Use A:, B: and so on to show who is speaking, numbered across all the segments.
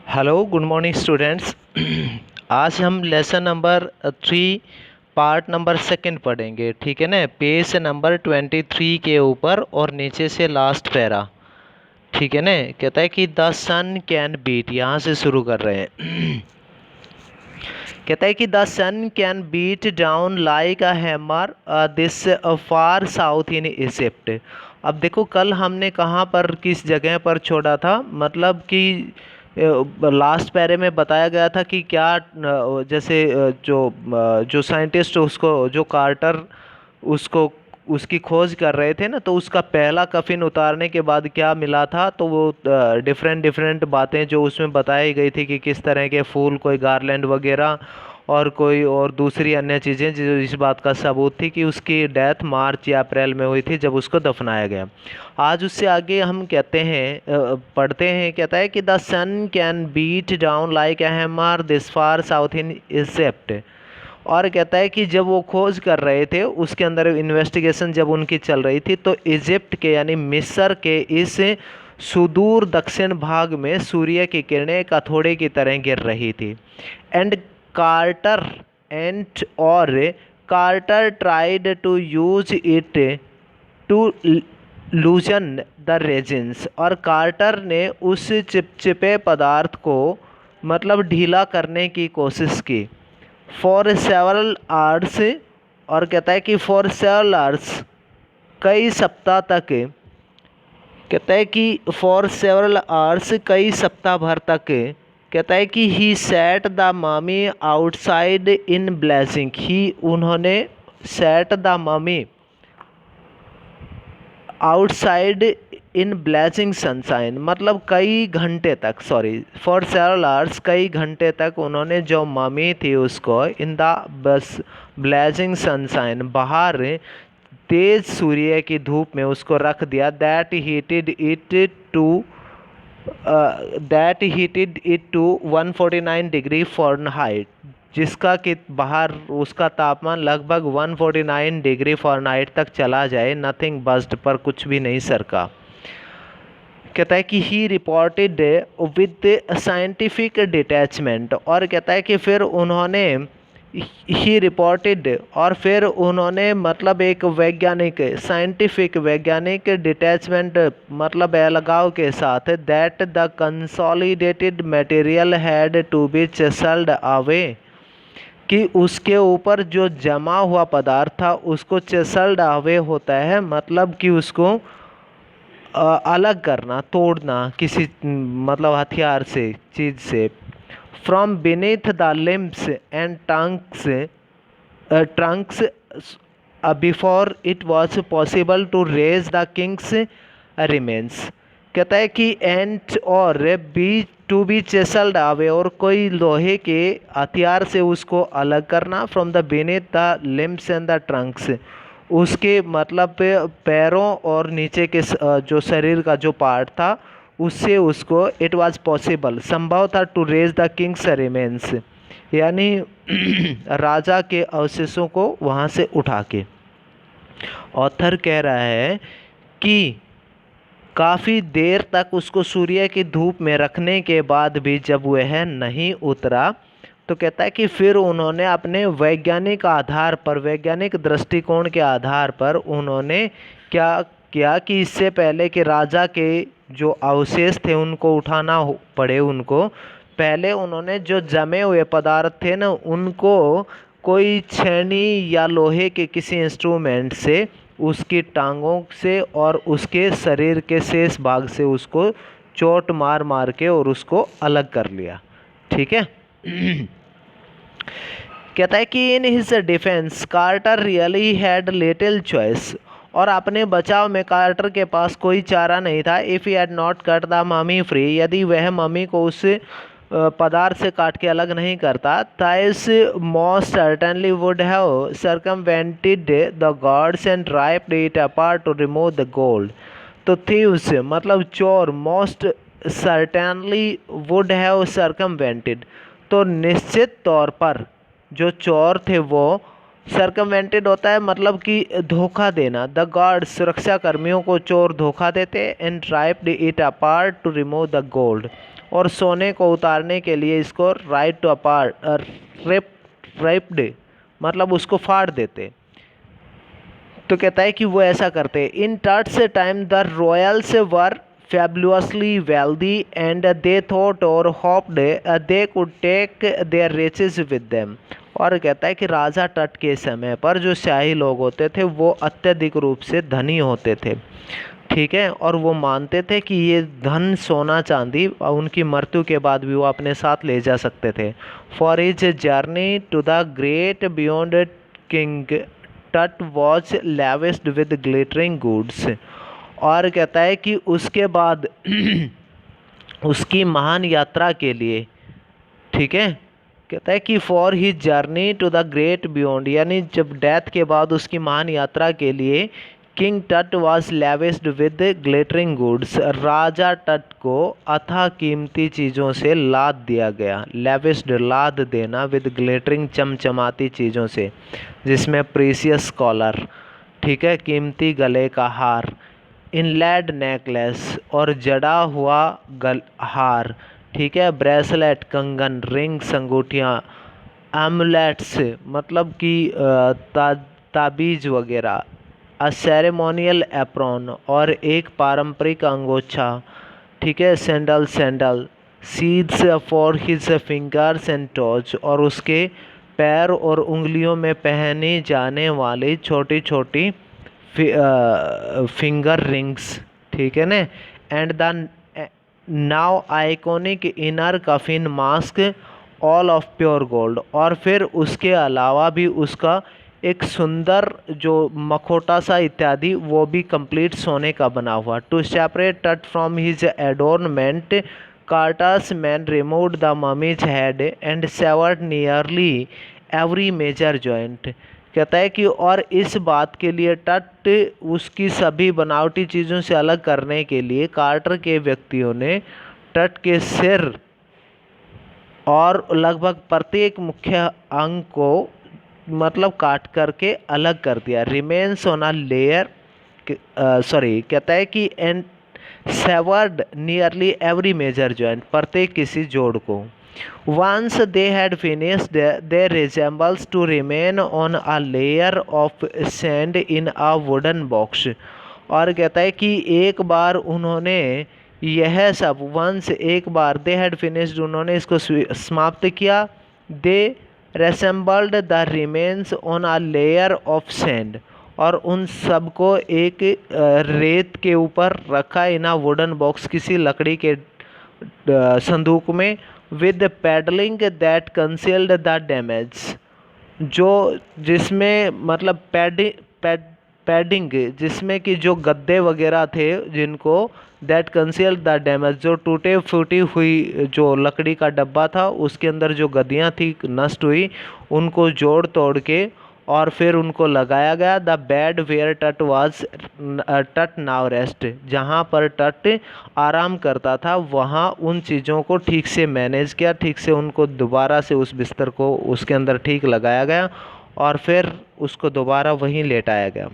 A: Hello good morning students. आज हम lesson number 3 part number second पढ़ेंगे। ठीक है ना। पेज से नंबर 23 के ऊपर और नीचे से लास्ट पैरा। ठीक है ना। कहता है कि द सन कैन बीट, यहाँ से शुरू कर रहे हैं। कहता है कि the sun can beat down like a hammer this far south in Egypt. अब देखो कल हमने कहाँ पर किस जगह पर छोड़ा था, मतलब कि लास्ट पैरे में बताया गया था कि क्या जैसे जो साइंटिस्ट उसको जो कार्टर उसको उसकी खोज कर रहे थे ना, तो उसका पहला कफिन उतारने के बाद क्या मिला था, तो वो डिफरेंट डिफरेंट बातें जो उसमें बताई गई थी कि किस तरह के फूल, कोई गार्लैंड वगैरह और कोई और दूसरी अन्य चीज़ें जो इस बात का सबूत थी कि उसकी डेथ मार्च या अप्रैल में हुई थी जब उसको दफनाया गया। आज उससे आगे हम कहते हैं पढ़ते हैं, कहता है कि the sun can beat down like a hammer this far south in Egypt. और कहता है कि जब वो खोज कर रहे थे, उसके अंदर इन्वेस्टिगेशन जब उनकी चल रही थी, तो इजिप्ट के यानी मिस्र के इस सुदूर दक्षिण भाग में सूर्य की किरणें कथोड़े की तरह गिर रही थी। एंड कार्टर एंड और Carter tried to use it to loosen the resins. और कार्टर ने उस चिपचिपे पदार्थ को मतलब ढीला करने की कोशिश की। फॉर सेवरल आवर्स, और कहता है कि फॉर सेवरल आवर्स कई सप्ताह तक, कहता है कि फॉर सेवरल आवर्स कई सप्ताह भर तक, कहता है कि he set the mummy outside in blessing. He उन्होंने set the mummy outside in blessing sunshine, मतलब कई घंटे तक, सॉरी फॉर सेवरल आवर्स कई घंटे तक उन्होंने जो ममी थी उसको इन द बस ब्लेसिंग सनशाइन बाहर तेज सूर्य की धूप में उसको रख दिया। That heated it to 149 degree Fahrenheit, जिसका कि बाहर उसका तापमान लगभग 149 डिग्री फ़ारेनहाइट तक चला जाए। नथिंग बस्ट, पर कुछ भी नहीं सरका। कहता है कि ही रिपोर्टेड विद साइंटिफिक डिटैचमेंट, और कहता है कि फिर उन्होंने ही रिपोर्टेड, और फिर उन्होंने मतलब एक वैज्ञानिक साइंटिफिक वैज्ञानिक डिटैचमेंट मतलब अलगाव के साथ that the consolidated material had to be chiselled away, कि उसके ऊपर जो जमा हुआ पदार्थ था उसको चिसल्ड अवे होता है, मतलब कि उसको अलग करना, तोड़ना किसी मतलब हथियार से, चीज़ से। From beneath the limbs and trunks before it was possible to raise the king's remains. कहता है कि एंड और be to be chiselled away, और कोई लोहे के हथियार से उसको अलग करना। From the beneath the limbs and the trunks, उसके मतलब पैरों और नीचे के जो शरीर का जो पार्ट था उससे उसको इट वाज पॉसिबल, संभव था, to raise the king's remains, यानी राजा के अवशेषों को वहाँ से उठा के। ऑथर कह रहा है कि काफ़ी देर तक उसको सूर्य की धूप में रखने के बाद भी जब वह नहीं उतरा, तो कहता है कि फिर उन्होंने अपने वैज्ञानिक आधार पर, वैज्ञानिक दृष्टिकोण के आधार पर उन्होंने क्या किया कि इससे पहले कि राजा के जो अवशेष थे उनको उठाना पड़े, उनको पहले उन्होंने जो जमे हुए पदार्थ थे ना उनको कोई छेनी या लोहे के किसी इंस्ट्रूमेंट से, उसकी टांगों से और उसके शरीर के शेष भाग से उसको चोट मार मार के और उसको अलग कर लिया। ठीक है। कहता है कि in his defence Carter really had little choice, और अपने बचाव में कार्टर के पास कोई चारा नहीं था। If he had not cut the mummy free, यदि वह ममी को उस पदार्थ से काट के अलग नहीं करता, thieves most certainly would have circumvented the guards and ripped it apart to remove the gold. तो थीव्स मतलब चोर, most certainly would have circumvented, तो निश्चित तौर पर जो चोर थे वो सर्कमवेंटेड होता है मतलब कि धोखा देना। द गार्ड्स सुरक्षा कर्मियों को चोर धोखा देते। And ripped it apart to remove the gold, और सोने को उतारने के लिए इसको राइट टू अपार्ट रिप्ड मतलब उसको फाड़ देते। तो कहता है कि वो ऐसा करते। In Tut's time the royals were fabulously wealthy and they thought or hoped they could take their riches with them। और कहता है कि राजा तट के समय पर जो शाही लोग होते थे वो अत्यधिक रूप से धनी होते थे, ठीक है, और वो मानते थे कि ये धन सोना चांदी उनकी मृत्यु के बाद भी वो अपने साथ ले जा सकते थे। For his journey to the great beyond King Tut was lavished with glittering goods. और कहता है कि उसके बाद उसकी महान यात्रा के लिए, ठीक है, कहता है कि for he journey to the great beyond, यानी जब डेथ के बाद उसकी महान यात्रा के लिए किंग टट वाज लेविस्ड विद ग्लिटरिंग गुड्स, राजा तट को अथाह कीमती चीज़ों से लाद दिया गया। लेविस्ड लाद देना, विद ग्लिटरिंग चमचमाती चीज़ों से, जिसमें प्रीसियस कॉलर, ठीक है, कीमती गले का हार, इनलैड नेकलेस और जड़ा हुआ हार, ठीक है, ब्रेसलेट कंगन, रिंग्स अंगूठियाँ, एमुलेट्स मतलब कि ताबीज वगैरह, अ सेरेमोनियल एप्रॉन और एक पारंपरिक अंगोछा, ठीक है, sandal seeds for his fingers and toes, और उसके पैर और उंगलियों में पहनी जाने वाली छोटी छोटी फिंगर रिंग्स, ठीक है ना। And the now iconic inner coffin mask all of pure gold, और फिर उसके अलावा भी उसका एक सुंदर जो मखोटा सा इत्यादि वो भी कंप्लीट सोने का बना हुआ। To separate Tut from his adornment Carter's men removed the mummy's head and severed nearly every major joint. कहता है कि और इस बात के लिए तट उसकी सभी बनावटी चीज़ों से अलग करने के लिए कार्टर के व्यक्तियों ने तट के सिर और लगभग प्रत्येक मुख्य अंग को मतलब काट करके अलग कर दिया। रिमेन्स ऑन अ लेयर कहता है कि and severed nearly every major joint, प्रत्येक किसी जोड़ को। Once they had finished, they resembles to remain on a layer of sand in a wooden box। और कहता है कि एक बार उन्होंने यह सब वंस एक बार दे हैड फिनिश्ड उन्होंने इसको समाप्त किया। दे resembled the remains on a layer of sand, और उन सब को एक रेत के ऊपर रखा इन अ वुडन बॉक्स, किसी लकड़ी के संदूक में। With padding that concealed the damage, जो जिसमें मतलब पैडिंग जिसमें कि जो गद्दे वगैरह थे जिनको दैट कंसील्ड द डैमेज, जो टूटे फूटी हुई जो लकड़ी का डब्बा था उसके अंदर जो गद्दियाँ थी नष्ट हुई, उनको जोड़ तोड़ के और फिर उनको लगाया गया। द बेड वेयर टट वाज टट नाउ रेस्ट, जहाँ पर टट आराम करता था वहाँ उन चीज़ों को ठीक से मैनेज किया, ठीक से उनको दोबारा से उस बिस्तर को उसके अंदर ठीक लगाया गया और फिर उसको दोबारा वहीं लेटाया गया।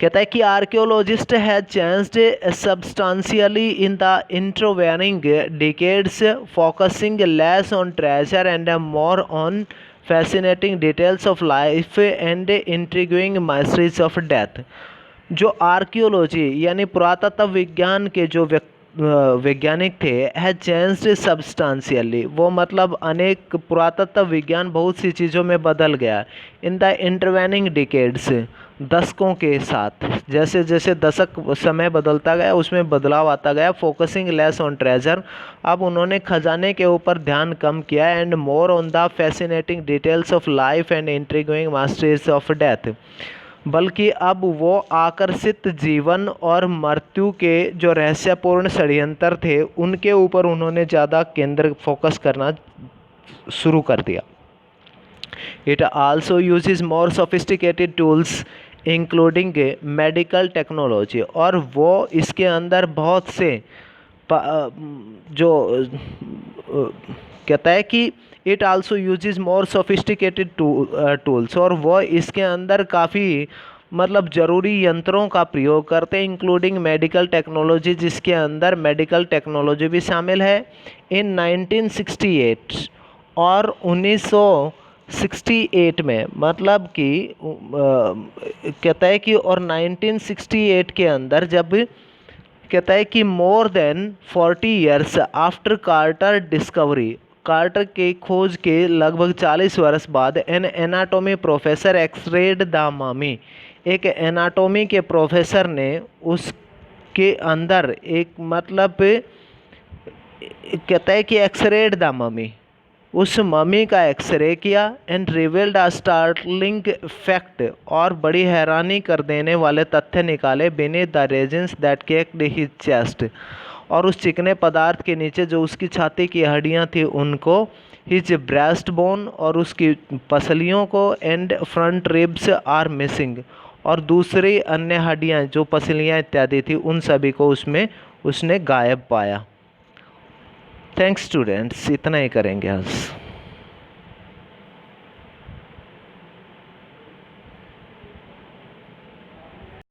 A: कहता है कि archaeologists has changed substantially in the intervening decades, focusing less on treasure and more on fascinating details of life and intriguing mysteries of death. जो आर्कियोलॉजी यानी पुरातत्व विज्ञान के जो वैज्ञानिक थे, हैज चेंज्ड सब्सटेंशियली, वो मतलब अनेक पुरातत्व विज्ञान बहुत सी चीज़ों में बदल गया। इन द इंटरवेनिंग डिकेड्स, दशकों के साथ जैसे जैसे दशक समय बदलता गया उसमें बदलाव आता गया। फोकसिंग लेस ऑन ट्रेजर, अब उन्होंने खजाने के ऊपर ध्यान कम किया। And more on the fascinating details of life and intriguing mysteries of death, बल्कि अब वो आकर्षित जीवन और मृत्यु के जो रहस्यपूर्ण षड्यंत्र थे उनके ऊपर उन्होंने ज़्यादा केंद्र फोकस करना शुरू कर दिया। It also uses more sophisticated tools including medical technology, और वो इसके अंदर बहुत से जो कहता है कि it also uses more sophisticated tools, और वह इसके अंदर काफ़ी मतलब ज़रूरी यंत्रों का प्रयोग करते हैं, इंक्लूडिंग मेडिकल टेक्नोलॉजी, जिसके अंदर मेडिकल टेक्नोलॉजी भी शामिल है। इन 1968 और 1968 में, मतलब कि कहता है कि और 1968 के अंदर जब कहता है कि more than 40 years after Carter discovery, Carter के खोज के लगभग 40 वर्ष बाद, an anatomy professor x-rayed the mummy, एक एनाटॉमी के प्रोफेसर ने उसके अंदर एक मतलब कहता है कि एक्सरेड द ममी, उस ममी का एक्सरे किया, and revealed a startling fact, और बड़ी हैरानी कर देने वाले तथ्य निकाले, beneath the resins that caked his chest, और उस चिकने पदार्थ के नीचे जो उसकी छाती की हड्डियां थी उनको, हिज ब्रेस्ट बोन, और उसकी पसलियों को, and front ribs are missing, और दूसरी अन्य हड्डियां जो पसलियां इत्यादि थी उन सभी को उसमें उसने गायब पाया। थैंक्स स्टूडेंट्स, इतना ही करेंगे आज।